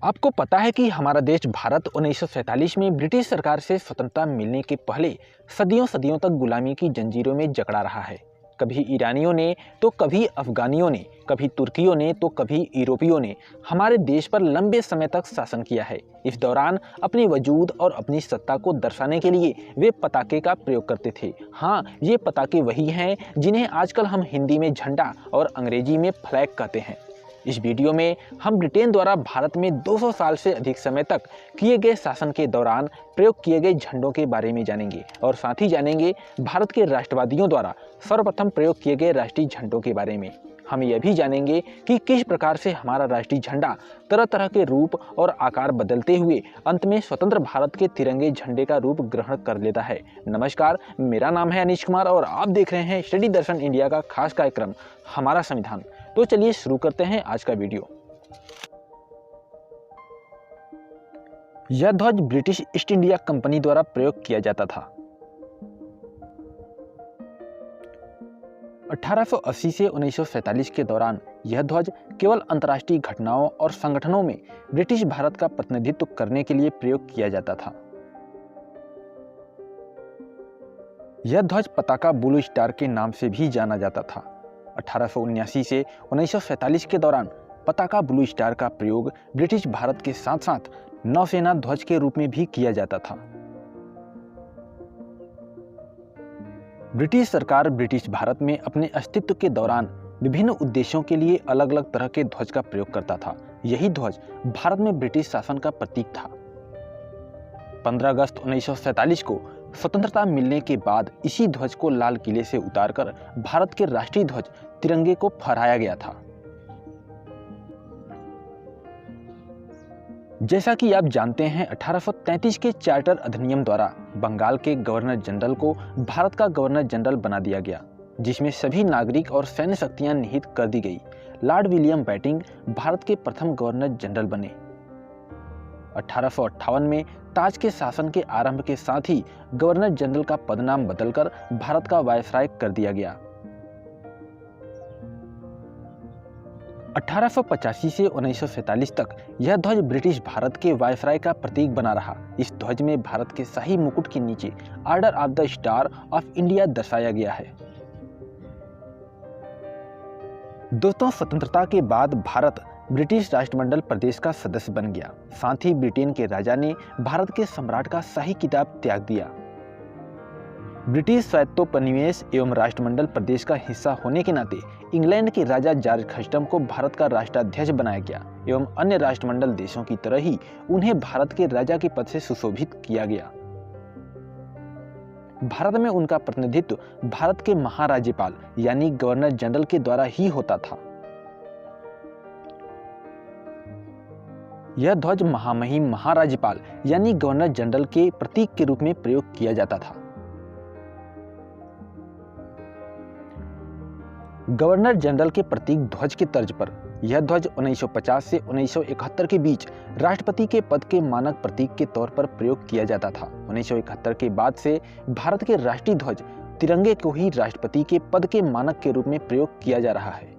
आपको पता है कि हमारा देश भारत 1947 में ब्रिटिश सरकार से स्वतंत्रता मिलने के पहले सदियों सदियों तक गुलामी की जंजीरों में जकड़ा रहा है। कभी ईरानियों ने तो कभी अफगानियों ने, कभी तुर्कियों ने तो कभी यूरोपियों ने हमारे देश पर लंबे समय तक शासन किया है। इस दौरान अपने वजूद और अपनी सत्ता को दर्शाने के लिए वे पताके का प्रयोग करते थे। हाँ, ये पताके वही हैं जिन्हें आजकल हम हिंदी में झंडा और अंग्रेजी में फ्लैग कहते हैं। इस वीडियो में हम ब्रिटेन द्वारा भारत में 200 साल से अधिक समय तक किए गए शासन के दौरान प्रयोग किए गए झंडों के बारे में जानेंगे और साथ ही जानेंगे भारत के राष्ट्रवादियों द्वारा सर्वप्रथम प्रयोग किए गए राष्ट्रीय झंडों के बारे में। हम यह भी जानेंगे कि किस प्रकार से हमारा राष्ट्रीय झंडा तरह तरह के रूप और आकार बदलते हुए अंत में स्वतंत्र भारत के तिरंगे झंडे का रूप ग्रहण कर लेता है। नमस्कार, मेरा नाम है अनीश कुमार और आप देख रहे हैं स्टडी दर्शन इंडिया का खास कार्यक्रम हमारा संविधान। तो चलिए शुरू करते हैं आज का वीडियो। यह ध्वज ब्रिटिश ईस्ट इंडिया कंपनी द्वारा प्रयोग किया जाता था। 1880 से 1947 के दौरान यह ध्वज केवल अंतर्राष्ट्रीय घटनाओं और संगठनों में ब्रिटिश भारत का प्रतिनिधित्व करने के लिए प्रयोग किया जाता था। यह ध्वज पताका ब्लू स्टार के नाम से भी जाना जाता था। 1879 से 1947 के दौरान पताका ब्लू स्टार का प्रयोग ब्रिटिश भारत के साथ साथ नौसेना ध्वज के रूप में भी किया जाता था। ब्रिटिश सरकार ब्रिटिश भारत में अपने अस्तित्व के दौरान विभिन्न उद्देश्यों के लिए अलग अलग तरह के ध्वज का प्रयोग करता था। यही ध्वज भारत में ब्रिटिश शासन का प्रतीक था। 15 अगस्त 1947 को स्वतंत्रता मिलने के बाद इसी ध्वज को लाल किले से उतारकर भारत के राष्ट्रीय ध्वज तिरंगे को फहराया गया था। जैसा कि आप जानते हैं, 1833 के चार्टर अधिनियम द्वारा बंगाल के गवर्नर जनरल को भारत का गवर्नर जनरल बना दिया गया, जिसमें सभी नागरिक और सैन्य शक्तियां निहित कर दी गई। लॉर्ड विलियम बेंटिंक भारत के प्रथम गवर्नर जनरल बने। 1858 में ताज के शासन के आरंभ के साथ ही गवर्नर जनरल का पदनाम बदलकर भारत का वायसराय कर दिया गया। 1885 से 1947 तक यह ध्वज ब्रिटिश भारत के वायसराय का प्रतीक बना रहा। इस ध्वज में भारत के शाही मुकुट के नीचे order of the star of India दर्शाया गया है। दोस्तों, स्वतंत्रता के बाद भारत ब्रिटिश राष्ट्रमंडल प्रदेश का सदस्य बन गया। साथ ही ब्रिटेन के राजा ने भारत के सम्राट का शाही खिताब त्याग दिया। ब्रिटिश स्वायत्तोपनिवेश एवं राष्ट्रमंडल प्रदेश का हिस्सा होने के नाते इंग्लैंड के राजा जॉर्ज खस्टम को भारत का राष्ट्राध्यक्ष बनाया गया एवं अन्य राष्ट्रमंडल देशों की तरह ही उन्हें भारत के राजा के पद से सुशोभित किया गया। भारत में उनका प्रतिनिधित्व भारत के महाराज्यपाल यानी गवर्नर जनरल के द्वारा ही होता था। यह ध्वज महामहिम महाराज्यपाल यानी गवर्नर जनरल के प्रतीक के रूप में प्रयोग किया जाता था। गवर्नर जनरल के प्रतीक ध्वज के तर्ज पर यह ध्वज 1950 से 1971 के बीच राष्ट्रपति के पद के मानक प्रतीक के तौर पर प्रयोग किया जाता था। 1971 के बाद से भारत के राष्ट्रीय ध्वज तिरंगे को ही राष्ट्रपति के पद के मानक के रूप में प्रयोग किया जा रहा है।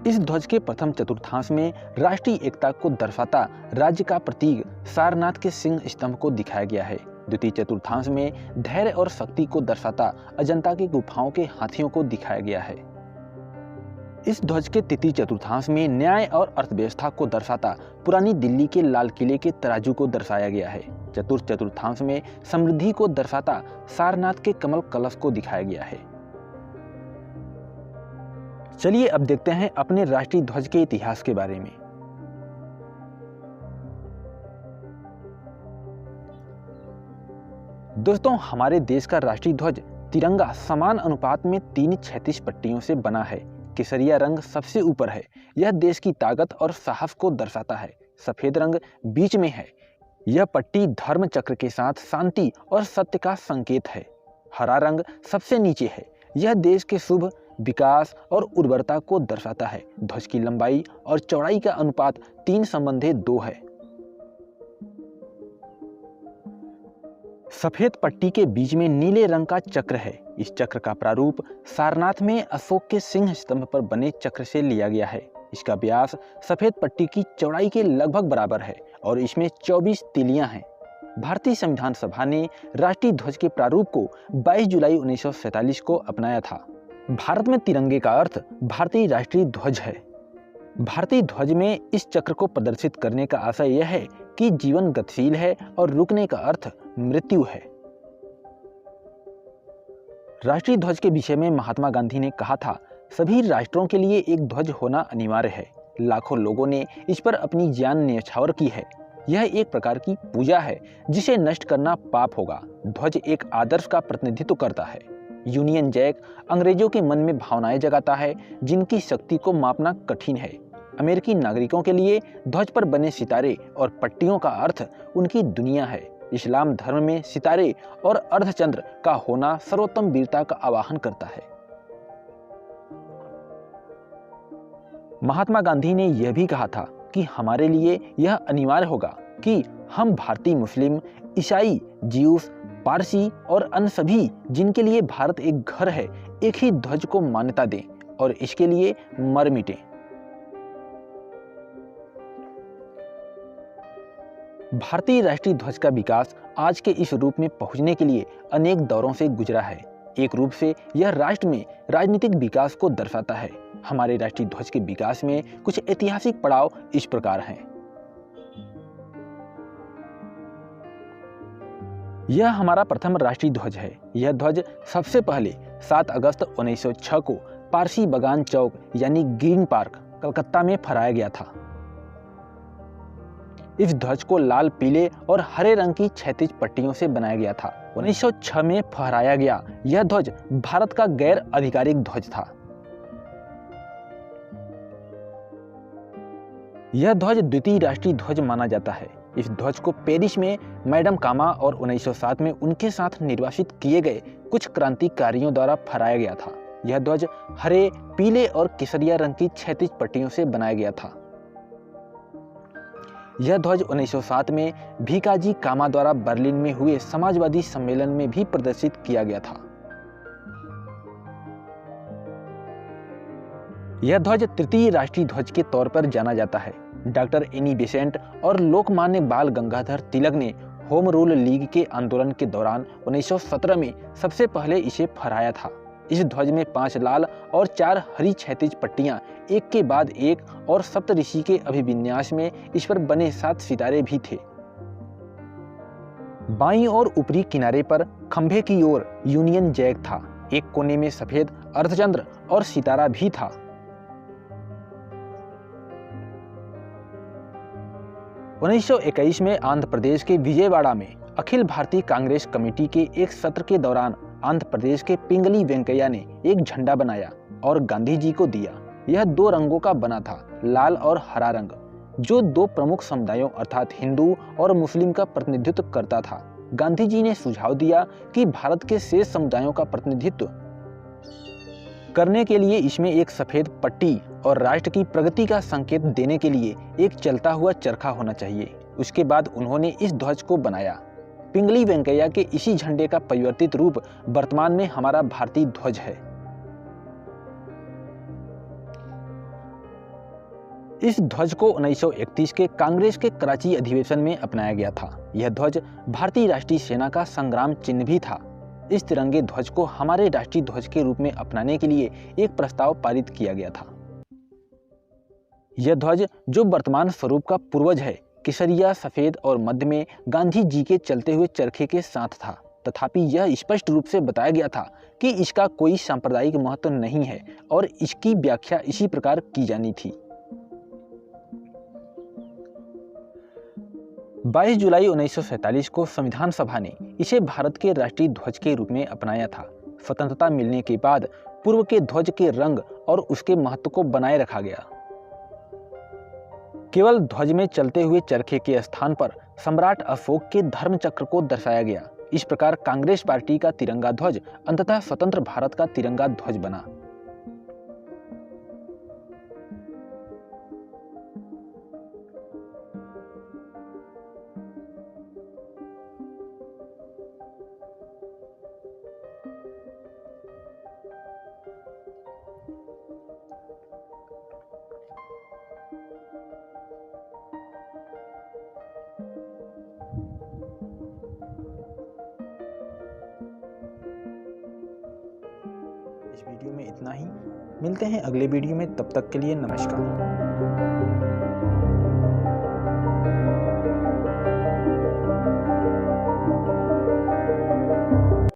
इस ध्वज के प्रथम चतुर्थांश में राष्ट्रीय एकता को दर्शाता राज्य का प्रतीक सारनाथ के सिंह स्तंभ को दिखाया गया है। द्वितीय चतुर्थांश में धैर्य और शक्ति को दर्शाता अजंता की गुफाओं के हाथियों को दिखाया गया है। इस ध्वज के तृतीय चतुर्थांश में न्याय और अर्थव्यवस्था को दर्शाता पुरानी दिल्ली के लाल किले के तराजू को दर्शाया गया है। चतुर्थ चतुर्थांश में समृद्धि को दर्शाता सारनाथ के कमल कलश को दिखाया गया है। चलिए अब देखते हैं अपने राष्ट्रीय ध्वज के इतिहास के बारे में। दोस्तों, हमारे देश का राष्ट्रीय ध्वज तिरंगा समान अनुपात में 3 क्षैतिज पट्टियों से बना है। केसरिया रंग सबसे ऊपर है। यह देश की ताकत और साहस को दर्शाता है। सफेद रंग बीच में है। यह पट्टी धर्म चक्र के साथ शांति और सत्य का संकेत है। हरा रंग सबसे नीचे है। यह देश के शुभ विकास और उर्वरता को दर्शाता है। ध्वज की लंबाई और चौड़ाई का अनुपात 3 संबंधी 2 है। सफेद पट्टी के बीच में नीले रंग का चक्र है। इस चक्र का प्रारूप सारनाथ में अशोक के सिंह स्तंभ पर बने चक्र से लिया गया है। इसका व्यास सफेद पट्टी की चौड़ाई के लगभग बराबर है और इसमें 24 तीलियां हैं। भारतीय संविधान सभा ने राष्ट्रीय ध्वज के प्रारूप को 22 जुलाई 1947 को अपनाया था। भारत में तिरंगे का अर्थ भारतीय राष्ट्रीय ध्वज है। भारतीय ध्वज में इस चक्र को प्रदर्शित करने का आशय यह है कि जीवन गतिशील है और रुकने का अर्थ मृत्यु है। राष्ट्रीय ध्वज के विषय में महात्मा गांधी ने कहा था, सभी राष्ट्रों के लिए एक ध्वज होना अनिवार्य है। लाखों लोगों ने इस पर अपनी जान न्यौछावर की है। यह एक प्रकार की पूजा है जिसे नष्ट करना पाप होगा। ध्वज एक आदर्श का प्रतिनिधित्व करता है। यूनियन जैक अंग्रेजों के मन में भावनाएं जगाता है जिनकी शक्ति को मापना कठिन है। अमेरिकी नागरिकों के लिए ध्वज पर बने सितारे और पट्टियों का अर्थ उनकी दुनिया है। इस्लाम धर्म में सितारे और अर्धचंद्र का होना सर्वोत्तम वीरता का आवाहन करता है। महात्मा गांधी ने यह भी कहा था कि हमारे लिए यह अनिवार्य होगा कि हम भारतीय मुस्लिम, ईसाई, ज्यूस, पारसी और अन्य सभी जिनके लिए भारत एक घर है, एक ही ध्वज को मान्यता दें और इसके लिए मर मिटें। भारतीय राष्ट्रीय ध्वज का विकास आज के इस रूप में पहुंचने के लिए अनेक दौरों से गुजरा है। एक रूप से यह राष्ट्र में राजनीतिक विकास को दर्शाता है। हमारे राष्ट्रीय ध्वज के विकास में कुछ ऐतिहासिक पड़ाव इस प्रकार हैं। यह हमारा प्रथम राष्ट्रीय ध्वज है। यह ध्वज सबसे पहले 7 अगस्त 1906 को पारसी बगान चौक यानी ग्रीन पार्क, कलकत्ता में फहराया गया था। इस ध्वज को लाल, पीले और हरे रंग की क्षैतिज पट्टियों से बनाया गया था। 1906 में फहराया गया यह ध्वज भारत का गैर आधिकारिक ध्वज था। यह ध्वज द्वितीय राष्ट्रीय ध्वज माना जाता है। इस ध्वज को पेरिस में मैडम कामा और 1907 में उनके साथ निर्वासित किए गए कुछ क्रांतिकारियों द्वारा फहराया गया था। यह ध्वज हरे, पीले और केसरिया रंग की क्षैतिज पट्टियों से बनाया गया था। यह ध्वज 1907 में भीकाजी कामा द्वारा बर्लिन में हुए समाजवादी सम्मेलन में भी प्रदर्शित किया गया था। यह ध्वज तृतीय राष्ट्रीय ध्वज के तौर पर जाना जाता है। डॉक्टर एनी बेसेंट और लोकमान्य बाल गंगाधर तिलक ने होम रूल लीग के आंदोलन के दौरान 1917 में सबसे पहले इसे फहराया था। इस ध्वज में 5 लाल और 4 हरी क्षैतिज पट्टियां एक के बाद एक और सप्तऋषि के अभिविन्यास में इस पर बने 7 सितारे भी थे। बाईं और ऊपरी किनारे पर खंभे की ओर यूनियन जैक था। एक कोने में सफेद अर्धचंद्र और सितारा भी था। उन्नीस 1921 में आंध्र प्रदेश के विजयवाड़ा में अखिल भारतीय कांग्रेस कमेटी के एक सत्र के दौरान आंध्र प्रदेश के पिंगली वेंकैया ने एक झंडा बनाया और गांधी जी को दिया। यह 2 रंगों का बना था, लाल और हरा रंग, जो 2 प्रमुख समुदायों अर्थात हिंदू और मुस्लिम का प्रतिनिधित्व करता था। गांधी जी ने सुझाव दिया कि भारत के शेष समुदायों का प्रतिनिधित्व करने के लिए इसमें एक सफेद पट्टी और राष्ट्र की प्रगति का संकेत देने के लिए एक चलता हुआ चरखा होना चाहिए। उसके बाद उन्होंने इस ध्वज को बनाया। पिंगली वेंकैया के इसी झंडे का परिवर्तित रूप वर्तमान में हमारा भारतीय ध्वज है। इस ध्वज को 1931 के कांग्रेस के कराची अधिवेशन में अपनाया गया था। यह ध्वज भारतीय राष्ट्रीय सेना का संग्राम चिन्ह भी था। इस तिरंगे ध्वज को हमारे राष्ट्रीय ध्वज के रूप में अपनाने के लिए एक प्रस्ताव पारित किया गया था। यह ध्वज जो वर्तमान स्वरूप का पूर्वज है, केसरिया, सफेद और मध्य में गांधी जी के चलते हुए चरखे के साथ था। तथापि यह स्पष्ट रूप से बताया गया था कि इसका कोई सांप्रदायिक महत्व नहीं है और इसकी व्याख्या इसी प्रकार की जानी थी। 22 जुलाई 1947 को संविधान सभा ने इसे भारत के राष्ट्रीय ध्वज के रूप में अपनाया था। स्वतंत्रता मिलने के बाद पूर्व के ध्वज के रंग और उसके महत्व को बनाए रखा गया। केवल ध्वज में चलते हुए चरखे के स्थान पर सम्राट अशोक के धर्म चक्र को दर्शाया गया। इस प्रकार कांग्रेस पार्टी का तिरंगा ध्वज अंततः स्वतंत्र भारत का तिरंगा ध्वज बना। इस वीडियो में इतना ही। मिलते हैं अगले वीडियो में, तब तक के लिए नमस्कार।